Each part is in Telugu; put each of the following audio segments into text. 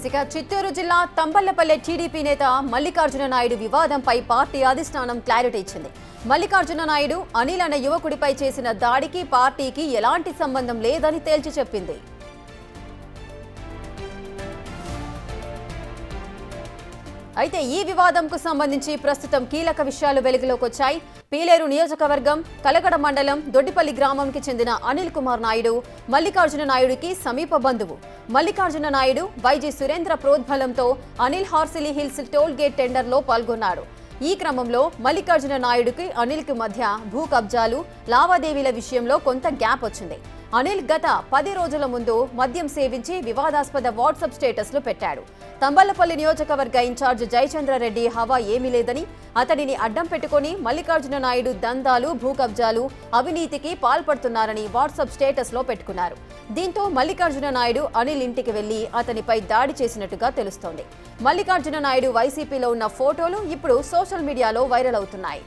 ఇక చిత్తూరు జిల్లా తంబళ్లపల్లె టీడీపీ నేత మల్లికార్జున నాయుడు వివాదంపై పార్టీ అధిష్టానం క్లారిటీ ఇచ్చింది. మల్లికార్జున నాయుడు అనిల్ అనే యువకుడిపై చేసిన దాడికి పార్టీకి ఎలాంటి సంబంధం లేదని తేల్చి చెప్పింది. అయితే ఈ వివాదంకు సంబంధించి ప్రస్తుతం కీలక విషయాలు వెలుగులోకి వచ్చాయి. పీలేరు నియోజకవర్గం కలగడ మండలం దొడ్డిపల్లి గ్రామంకి చెందిన అనిల్ కుమార్ నాయుడు మల్లికార్జున నాయుడుకి సమీప బంధువు. మల్లికార్జున నాయుడు వైజీ సురేంద్ర ప్రోద్బలంతో అనిల్ హార్సిలీ హిల్స్ టోల్ గేట్ టెండర్లో పాల్గొన్నాడు. ఈ క్రమంలో మల్లికార్జున నాయుడుకి అనిల్కి మధ్య భూ కబ్జాలు లావాదేవీల విషయంలో కొంత గ్యాప్ వచ్చింది. అనిల్ గత 10 రోజుల ముందు మద్యం సేవించి వివాదాస్పద వాట్సాప్ స్టేటస్లు పెట్టాడు. తంబళ్లపల్లి నియోజకవర్గ ఇన్ఛార్జ్ జయచంద్రారెడ్డి హవా ఏమీ లేదని, అతడిని అడ్డం పెట్టుకుని మల్లికార్జున నాయుడు దందాలు, భూ కబ్జాలు, అవినీతికి పాల్పడుతున్నారని వాట్సాప్ స్టేటస్లో పెట్టుకున్నారు. దీంతో మల్లికార్జున నాయుడు అనిల్ ఇంటికి వెళ్లి అతనిపై దాడి చేసినట్టుగా తెలుస్తోంది. మల్లికార్జున నాయుడు వైసీపీలో ఉన్న ఫోటోలు ఇప్పుడు సోషల్ మీడియాలో వైరల్ అవుతున్నాయి.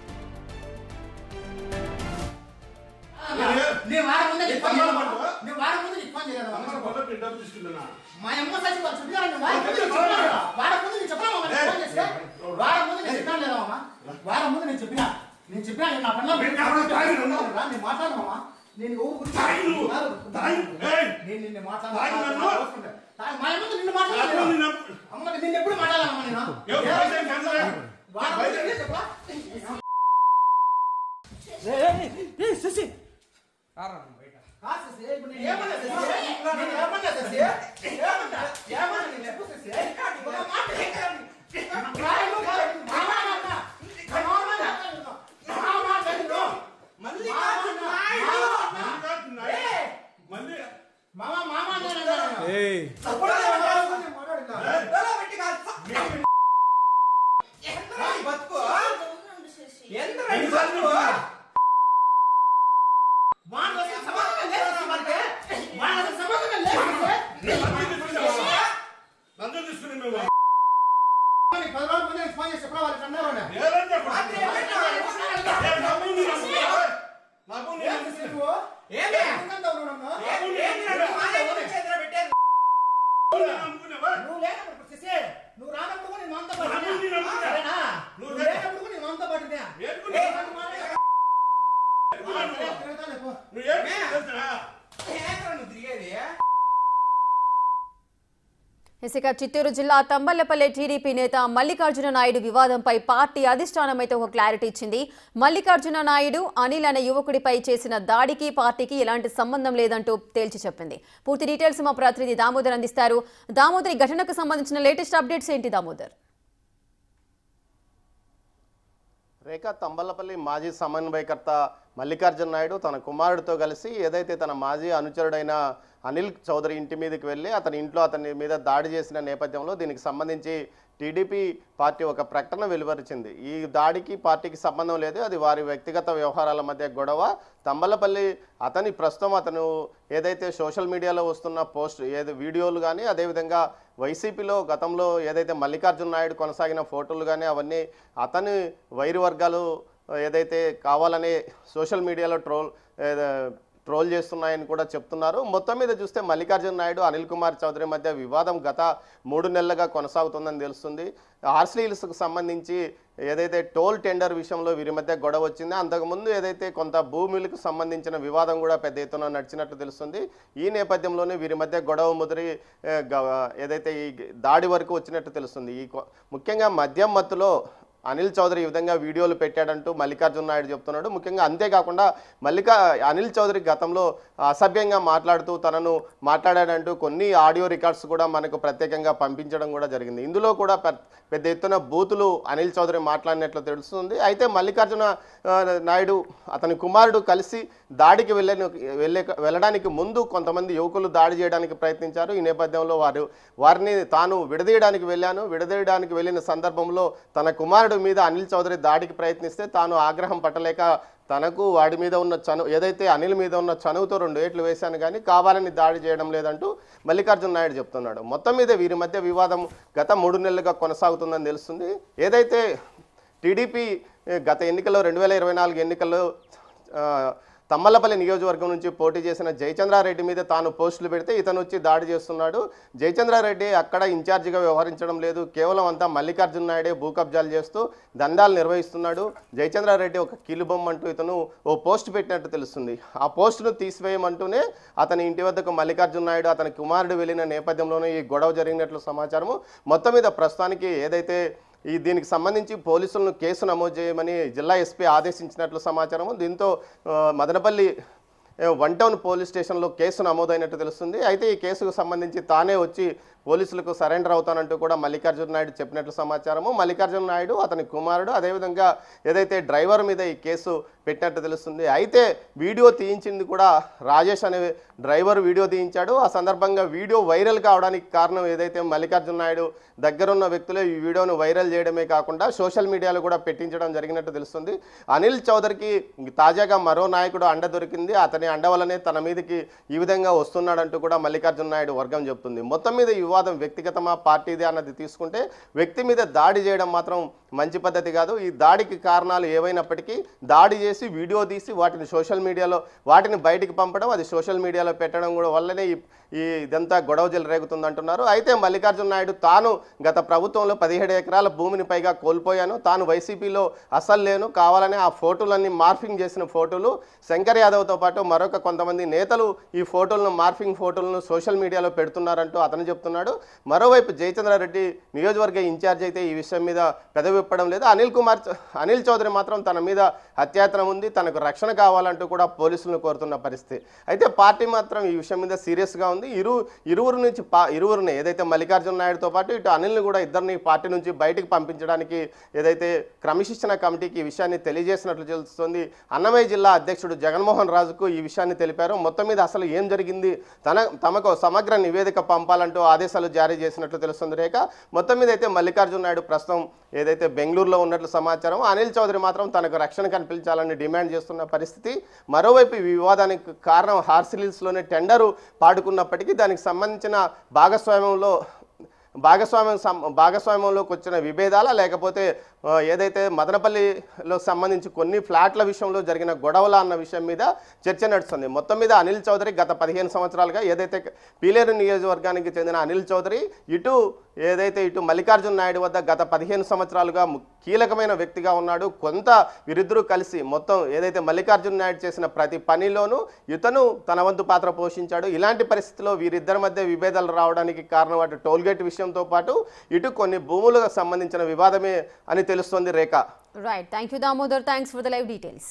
ఇక చిత్తూరు జిల్లా తంబళ్లపల్లె టీడీపీ నేత మల్లికార్జున నాయుడు వివాదంపై పార్టీ అధిష్టానం అయితే ఒక క్లారిటీ ఇచ్చింది. మల్లికార్జున నాయుడు అనిల్ అనే యువకుడిపై చేసిన దాడికి పార్టీకి ఎలాంటి సంబంధం లేదంటూ తేల్చి చెప్పింది. పూర్తి డీటెయిల్స్ మా ప్రతినిధి దామోదర్ అందిస్తారు. దామోదర్, ఈ ఘటనకు సంబంధించిన లేటెస్ట్ అప్డేట్స్ ఏంటి దామోదర్? రేఖ, తంబళ్లపల్లి మాజీ సమన్వయకర్త మల్లికార్జున నాయుడు తన కుమారుడితో కలిసి ఏదైతే తన మాజీ అనుచరుడైన అనిల్ చౌదరి ఇంటి మీదకి వెళ్ళి అతని ఇంట్లో అతని మీద దాడి చేసిన నేపథ్యంలో దీనికి సంబంధించి టీడీపీ పార్టీ ఒక ప్రకటన వెలువరించింది. ఈ దాడికి పార్టీకి సంబంధం లేదు, అది వారి వ్యక్తిగత వ్యవహారాల మధ్య గొడవ. తంబళ్లపల్లి ప్రస్తుతం అతను ఏదైతే సోషల్ మీడియాలో వస్తున్న వీడియోలు కానీ, అదేవిధంగా వైసీపీలో గతంలో ఏదైతే మల్లికార్జున నాయుడు కొనసాగిన ఫోటోలు కానీ అవన్నీ అతని వైరు వర్గాలు ఏదైతే కావాలనే సోషల్ మీడియాలో ట్రోల్ చేస్తున్నాయని కూడా చెప్తున్నారు. మొత్తం మీద చూస్తే మల్లికార్జున నాయుడు అనిల్ కుమార్ చౌదరి మధ్య వివాదం గత 3 నెలలుగా కొనసాగుతుందని తెలుస్తుంది. హార్సిలీ హిల్స్కు సంబంధించి ఏదైతే టోల్ టెండర్ విషయంలో వీరి మధ్య గొడవ వచ్చిందో, అంతకుముందు ఏదైతే కొంత భూములకు సంబంధించిన వివాదం కూడా పెద్ద ఎత్తున నడిచినట్టు తెలుస్తుంది. ఈ నేపథ్యంలోనే వీరి మధ్య గొడవ ముదిరి ఏదైతే ఈ దాడి వరకు వచ్చినట్టు తెలుస్తుంది. ముఖ్యంగా మద్యం మత్తులో అనిల్ చౌదరి ఈ విధంగా వీడియోలు పెట్టాడంటూ మల్లికార్జున నాయుడు చెప్తున్నాడు. ముఖ్యంగా అంతేకాకుండా అనిల్ చౌదరి గతంలో అసభ్యంగా మాట్లాడుతూ తనను మాట్లాడాడంటూ కొన్ని ఆడియో రికార్డ్స్ కూడా మనకు ప్రత్యేకంగా పంపించడం కూడా జరిగింది. ఇందులో కూడా పెద్ద ఎత్తున బూతులు అనిల్ చౌదరి మాట్లాడినట్లు తెలుస్తుంది. అయితే మల్లికార్జున నాయుడు అతని కుమారుడు కలిసి దాడికి వెళ్ళడానికి ముందు కొంతమంది యువకులు దాడి చేయడానికి ప్రయత్నించారు. ఈ నేపథ్యంలో వారిని తాను విడదీయడానికి వెళ్ళిన సందర్భంలో తన కుమారుడు మీద అనిల్ చౌదరి దాడికి ప్రయత్నిస్తే తాను ఆగ్రహం పట్టలేక తనకు వాడి మీద ఉన్న ఏదైతే అనిల్ మీద ఉన్న చనువుతో 2 ఏట్లు వేశాను కానీ కావాలని దాడి చేయడం లేదంటూ మల్లికార్జున నాయుడు చెప్తున్నాడు. మొత్తం మీద వీరి మధ్య వివాదం గత 3 నెలలుగా కొనసాగుతుందని తెలుస్తుంది. ఏదైతే టీడీపీ గత ఎన్నికల్లో 2024 ఎన్నికల్లో తమ్మలపల్లి నియోజకవర్గం నుంచి పోటీ చేసిన జయచంద్రారెడ్డి మీద తాను పోస్టులు పెడితే ఇతను వచ్చి దాడి చేస్తున్నాడు. జయచంద్రారెడ్డి అక్కడ ఇన్ఛార్జిగా వ్యవహరించడం లేదు, కేవలం అంతా మల్లికార్జున నాయుడే భూ కబ్జాలు చేస్తూ దందాలు నిర్వహిస్తున్నాడు. జయచంద్రారెడ్డి ఒక కీలుబొమ్మ అంటూ ఇతను ఓ పోస్ట్ పెట్టినట్టు తెలుస్తుంది. ఆ పోస్టును తీసివేయమంటూనే అతని ఇంటి వద్దకు మల్లికార్జున నాయుడు అతని కుమారుడు వెళ్ళిన నేపథ్యంలోనే ఈ గొడవ జరిగినట్లు సమాచారము. మొత్తం మీద ప్రస్తుతానికి ఏదైతే దీనికి సంబంధించి పోలీసులను కేసు నమోదు చేయమని జిల్లా ఎస్పీ ఆదేశించినట్లు సమాచారము. దీంతో మదనపల్లి 1 టౌన్ పోలీస్ స్టేషన్లో కేసు నమోదైనట్టు తెలుస్తుంది. అయితే ఈ కేసుకు సంబంధించి తానే వచ్చి పోలీసులకు సరెండర్ అవుతానంటూ కూడా మల్లికార్జున నాయుడు చెప్పినట్లు సమాచారము. మల్లికార్జున నాయుడు అతని కుమారుడు అదేవిధంగా ఏదైతే డ్రైవర్ మీద ఈ కేసు పెట్టినట్టు తెలుస్తుంది. అయితే వీడియో తీయించింది కూడా రాజేష్ అనే డ్రైవర్ వీడియో తీయించాడు. ఆ సందర్భంగా వీడియో వైరల్ కావడానికి కారణం ఏదైతే మల్లికార్జున నాయుడు దగ్గరున్న వ్యక్తులే ఈ వీడియోను వైరల్ చేయడమే కాకుండా సోషల్ మీడియాలో కూడా పెట్టించడం జరిగినట్టు తెలుస్తుంది. అనిల్ చౌదరికి తాజాగా మరో నాయకుడు అండ దొరికింది. అతని అండ వల్లనే తన మీదకి ఈ విధంగా వస్తున్నాడంటూ కూడా మల్లికార్జున నాయుడు వర్గం చెబుతుంది. మొత్తం మీద ఈ వివాదం వ్యక్తిగతమా పార్టీదే అన్నది తీసుకుంటే వ్యక్తి మీద దాడి చేయడం మాత్రం మంచి పద్ధతి కాదు. ఈ దాడికి కారణాలు ఏవైనప్పటికీ దాడి చేసి వీడియో తీసి వాటిని సోషల్ మీడియాలో బయటికి పంపడం, అది సోషల్ మీడియాలో పెట్టడం కూడా వల్లనే ఇదంతా గొడవ రేగుతుంది అంటున్నారు. అయితే మల్లికార్జున నాయుడు తాను గత ప్రభుత్వంలో 17 ఎకరాల భూమిని పైగా కోల్పోయాను, తాను వైసీపీలో అసలు లేను, కావాలని ఆ ఫోటోలన్నీ మార్ఫింగ్ చేసిన ఫోటోలు శంకర్ యాదవ్తో పాటు మరొక కొంతమంది నేతలు ఈ ఫోటోలను మార్ఫింగ్ ఫోటోలను సోషల్ మీడియాలో పెడుతున్నారంటూ అతను చెప్తున్నాడు. మరోవైపు జయచంద్రారెడ్డి నియోజకవర్గ ఇన్ఛార్జ్ అయితే ఈ విషయం మీద పెదవిప్పడం లేదు. అనిల్ చౌదరి మాత్రం తన మీద హత్యాయత్నం ఉంది, తనకు రక్షణ కావాలంటూ కూడా పోలీసులను కోరుతున్న పరిస్థితి. అయితే పార్టీ మాత్రం ఈ విషయం మీద సీరియస్గా ఉంది. ఇరువురిని ఏదైతే మల్లికార్జున నాయుడుతో పాటు ఇటు అనిల్ని కూడా ఇద్దరిని పార్టీ నుంచి బయటికి పంపించడానికి ఏదైతే క్రమశిక్షణ కమిటీకి ఈ విషయాన్ని తెలియజేసినట్లు తెలుస్తుంది. అన్నమయ్య జిల్లా అధ్యక్షుడు జగన్మోహన్ రాజుకు ఈ విషయాన్ని తెలిపారు. మొత్తం మీద అసలు ఏం జరిగింది, తమకు సమగ్ర నివేదిక పంపాలంటూ ఆదేశాలు జారీ చేసినట్లు తెలుస్తుంది. రేఖ మొత్తం మీద అయితే మల్లికార్జున నాయుడు ప్రస్తుతం ఏదైతే బెంగళూరులో ఉన్నట్లు సమాచారం, అనిల్ చౌదరి మాత్రం తనకు రక్షణ కల్పించాలని డిమాండ్ చేస్తున్న పరిస్థితి. మరోవైపు ఈ వివాదానికి కారణం హార్సిలిల్స్లోనే టెండరు పాడుకున్నప్పటికీ దానికి సంబంధించిన భాగస్వామ్యంలోకి వచ్చిన విభేదాల లేకపోతే ఏదైతే మదనపల్లిలో సంబంధించి కొన్ని ఫ్లాట్ల విషయంలో జరిగిన గొడవల అన్న విషయం మీద చర్చ నడుస్తుంది. మొత్తం మీద అనిల్ చౌదరి గత 15 సంవత్సరాలుగా ఏదైతే పీలేరు నియోజకవర్గానికి చెందిన అనిల్ చౌదరి ఇటు మల్లికార్జున నాయుడు వద్ద గత 15 సంవత్సరాలుగా కీలకమైన వ్యక్తిగా ఉన్నాడు. కొంత వీరిద్దరూ కలిసి మొత్తం ఏదైతే మల్లికార్జున నాయుడు చేసిన ప్రతి పనిలోనూ ఇతను తన వంతు పాత్ర పోషించాడు. ఇలాంటి పరిస్థితిలో వీరిద్దరి మధ్య విభేదాలు రావడానికి కారణం అటు టోల్గేట్ విషయంతో పాటు ఇటు కొన్ని భూములకు సంబంధించిన వివాదమే అని తెలుస్తోంది. రేఖ. Right. Thank you, Damodar. Thanks for the live details.